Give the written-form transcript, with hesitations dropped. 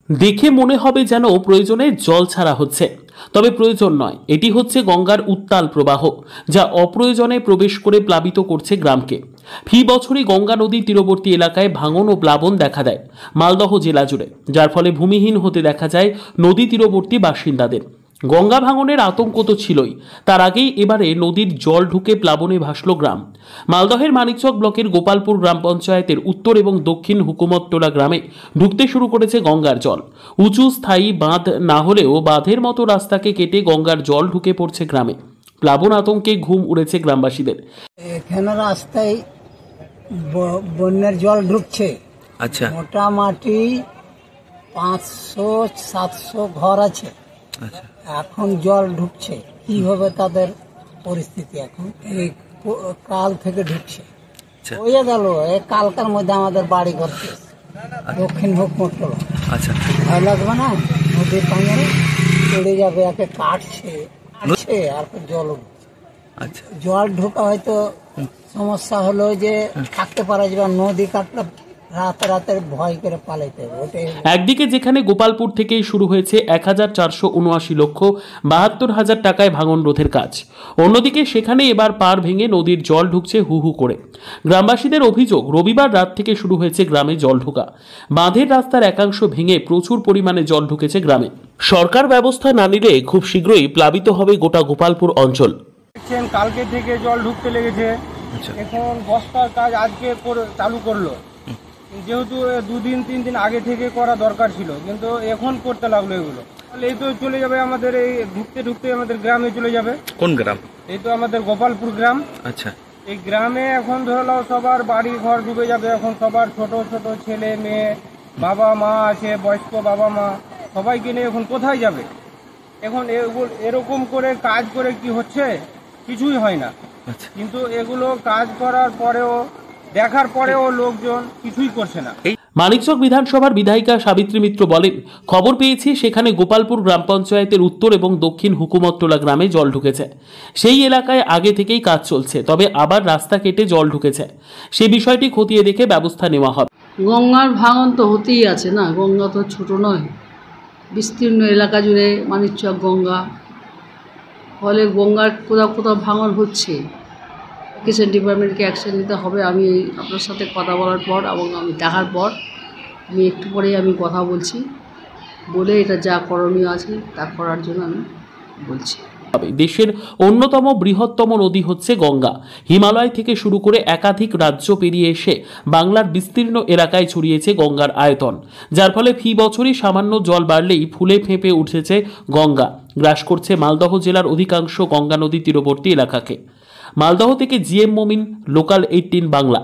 দেখে মনে হবে যেন প্রয়োজনে জল ছাড়া হচ্ছে, তবে প্রয়োজন নয়। এটি হচ্ছে গঙ্গার উত্তাল প্রবাহ, যা অপ্রয়োজনে প্রবেশ করে প্লাবিত করছে গ্রামকে। ফি বছরই গঙ্গা নদীর তীরবর্তী এলাকায় ভাঙন ও প্লাবন দেখা দেয় মালদহ জেলা জুড়ে, যার ফলে ভূমিহীন হতে দেখা যায় নদী তীরবর্তী বাসিন্দাদের। গঙ্গা ভাঙনের আতঙ্ক তো ছিলই, তার আগেই এবারে নদীর জল ঢুকে প্লাবনে ভাসল গ্রাম। মালদহের মানিকচক ব্লকের গোপালপুর গ্রাম পঞ্চায়েতের উত্তর এবং দক্ষিণ হুকুমতটোলা গ্রামে ঢুকতে শুরু করেছে গঙ্গার জল। উঁচু স্থায়ী বাঁধ না হলেও বাঁধের মতো রাস্তাকে কেটে গঙ্গার জল ঢুকে পড়ছে গ্রামে। প্লাবন আতঙ্কে ঘুম উড়েছে গ্রামবাসীদের। এখানে রাস্তায় বন্যার জল ঢুকছে। আচ্ছা, মোটামুটি 500-700 ঘর আছে। আচ্ছা, এখন জল ঢুকছে, কি হবে তাদের পরিস্থিতি? এখন এই কাল থেকে ঢুকছে, হয়ে গেল কালকার মধ্যে আমাদের বাড়ি করছে দক্ষিণ হুকুমতটোলা। আচ্ছা, ভয় লাগবে না? নদীর পানি চলে যাবে, একে কাটছে আর জল উঠছে। আচ্ছা, জল ঢোকা হয়তো সমস্যা হলো যে থাকতে পারা যাবে, নদী কাটলে রাতে ভয় করে পালাইতে হবে। একদিকে যেখানে গোপালপুর থেকেই শুরু হয়েছে 1479,72,000 টাকায় ভাঙন রোধের কাজ, অন্যদিকে সেখানে এবার পাড় ভেঙে নদীর জল ঢুকছে হু হু করে। গ্রামবাসীদের অভিযোগ, রবিবার রাত থেকে শুরু হয়েছে গ্রামে জল ঢোকা। বাঁধের রাস্তার একাংশ ভেঙে প্রচুর পরিমাণে জল ঢুকেছে গ্রামে। সরকার ব্যবস্থা না নিলে খুব শীঘ্রই প্লাবিত হবে গোটা গোপালপুর অঞ্চল। কালকে থেকে জল ঢুকতে লেগেছে। এখন বস্তার কাজ আজকে চালু করলো, যেহেতু 2-3 দিন আগে থেকে করা দরকার ছিল, কিন্তু এখন করতে লাগলো এগুলো। এই তো চলে যাবে আমাদের, এই ঢুকতে ঢুকতে আমাদের গ্রামে চলে যাবে। কোন গ্রাম? এই তো আমাদের গোপালপুর গ্রাম। আচ্ছা, এই গ্রামে এখন ধরে নাও সবার বাড়ি ঘর ডুবে যাবে। এখন সবার ছোট ছোট ছেলে মেয়ে, বাবা মা আছে, বয়স্ক বাবা মা, সবাইকে নিয়ে এখন কোথায় যাবে? এখন এরকম করে কাজ করে কি হচ্ছে? কিছুই হয় না। কিন্তু এগুলো কাজ করার পরেও, দেখার পরেও লোকজন কিছুই করছে না। মানিকচক বিধানসভার বিধায়িকা সাবিত্রী মিত্র বলেন, খবর পেয়েছি সেখানে গোপালপুর গ্রাম পঞ্চায়েতের উত্তর এবং দক্ষিণ হুকুমতটোলা গ্রামে জল ঢুকেছে। সেই এলাকায় আগে থেকেই কাজ চলছে, তবে আবার রাস্তা কেটে জল ঢুকেছে। সে বিষয়টি খতিয়ে দেখে ব্যবস্থা নেওয়া হবে। গঙ্গার ভাঙন তো হতেই আছে না, গঙ্গা তো ছোট নয়, বিস্তীর্ণ এলাকা জুড়ে মানিকচক গঙ্গা। ফলে গঙ্গার কোথাও কোথাও ভাঙন হচ্ছে, কিচেন ডিপার্টমেন্টকে অ্যাকশন নিতে হবে। আমি আপনার সাথে কথা বলার পর এবং আমি দেখার পর আমি একটু পরেই আমি কথা বলছি, বলে এটা যা করণীয় আছে তা করার জন্য আমি বলছি। দেশের অন্যতম বৃহত্তম নদী হচ্ছে গঙ্গা। হিমালয় থেকে শুরু করে একাধিক রাজ্য পেরিয়ে এসে বাংলার বিস্তীর্ণ এলাকায় ছড়িয়েছে গঙ্গার আয়তন, যার ফলে ফি বছরই সামান্য জল বাড়লেই ফুলে ফেঁপে উঠেছে গঙ্গা, গ্রাস করছে মালদহ জেলার অধিকাংশ গঙ্গা নদী তীরবর্তী এলাকাকে। মালদহ থেকে জিএম মমিন, লোকাল 18 বাংলা।